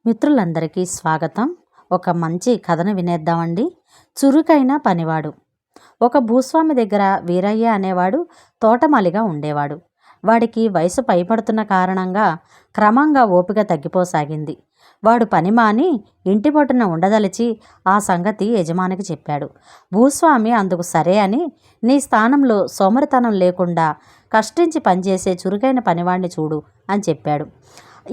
మిత్రులందరికీ స్వాగతం. ఒక మంచి కథను వినేద్దామండి. చురుకైన పనివాడు. ఒక భూస్వామి దగ్గర వీరయ్య అనేవాడు తోటమాలిగా ఉండేవాడు. వాడికి వయసు పైపడుతున్న కారణంగా క్రమంగా ఓపిక తగ్గిపోసాగింది. వాడు పని మాని ఇంటి పట్టున ఉండదలిచి ఆ సంగతి యజమానికి చెప్పాడు. భూస్వామి అందుకు సరే అని, నీ స్థానంలో సోమరితనం లేకుండా కష్టించి పనిచేసే చురుకైన పనివాడిని చూడు అని చెప్పాడు.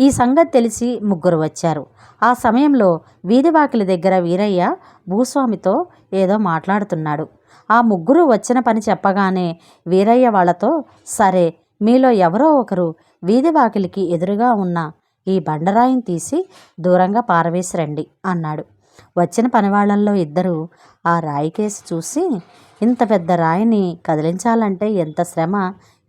ఈ సంగతి తెలిసి ముగ్గురు వచ్చారు. ఆ సమయంలో వీధివాకిలి దగ్గర వీరయ్య భూస్వామితో ఏదో మాట్లాడుతున్నాడు. ఆ ముగ్గురు వచ్చిన పని చెప్పగానే వీరయ్య వాళ్ళతో, సరే, మీలో ఎవరో ఒకరు వీధివాకిలికి ఎదురుగా ఉన్న ఈ బండరాయిని తీసి దూరంగా పారవేసిరండి అన్నాడు. వచ్చిన పనివాళ్లలో ఇద్దరు ఆ రాయి కేసి చూసి, ఇంత పెద్ద రాయిని కదిలించాలంటే ఎంత శ్రమ,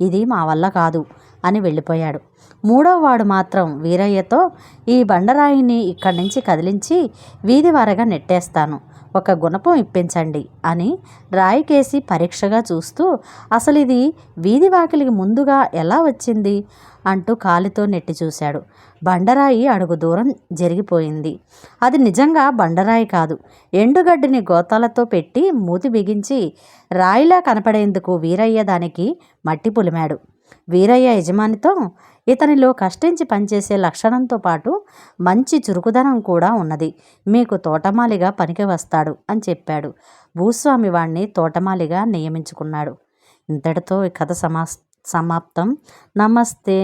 ఇది మా వల్ల కాదు అని వెళ్ళిపోయాడు. మూడవ వాడు మాత్రం వీరయ్యతో, ఈ బండరాయిని ఇక్కడి నుంచి కదిలించి వీధి వారగా నెట్టేస్తాను, ఒక గుణపం ఇప్పించండి అని రాయికేసి పరీక్షగా చూస్తూ, అసలు ఇది వీధి వాకిలికి ముందుగా ఎలా వచ్చింది అంటూ కాలితో నెట్టి చూశాడు. బండరాయి అడుగు దూరం జరిగిపోయింది. అది నిజంగా బండరాయి కాదు, ఎండుగడ్డిని గోతాలతో పెట్టి మూతి బిగించి రాయిలా కనపడేందుకు వీరయ్య దానికి మట్టి పులిమాడు. వీరయ్య యజమానితో, ఇతనిలో కష్టించి పనిచేసే లక్షణంతో పాటు మంచి చురుకుదనం కూడా ఉన్నది, మీకు తోటమాలిగా పనికి వస్తాడు అని చెప్పాడు. భూస్వామి వాణ్ణి తోటమాలిగా నియమించుకున్నాడు. ఇంతటితో ఈ కథ సమాప్తం. నమస్తే.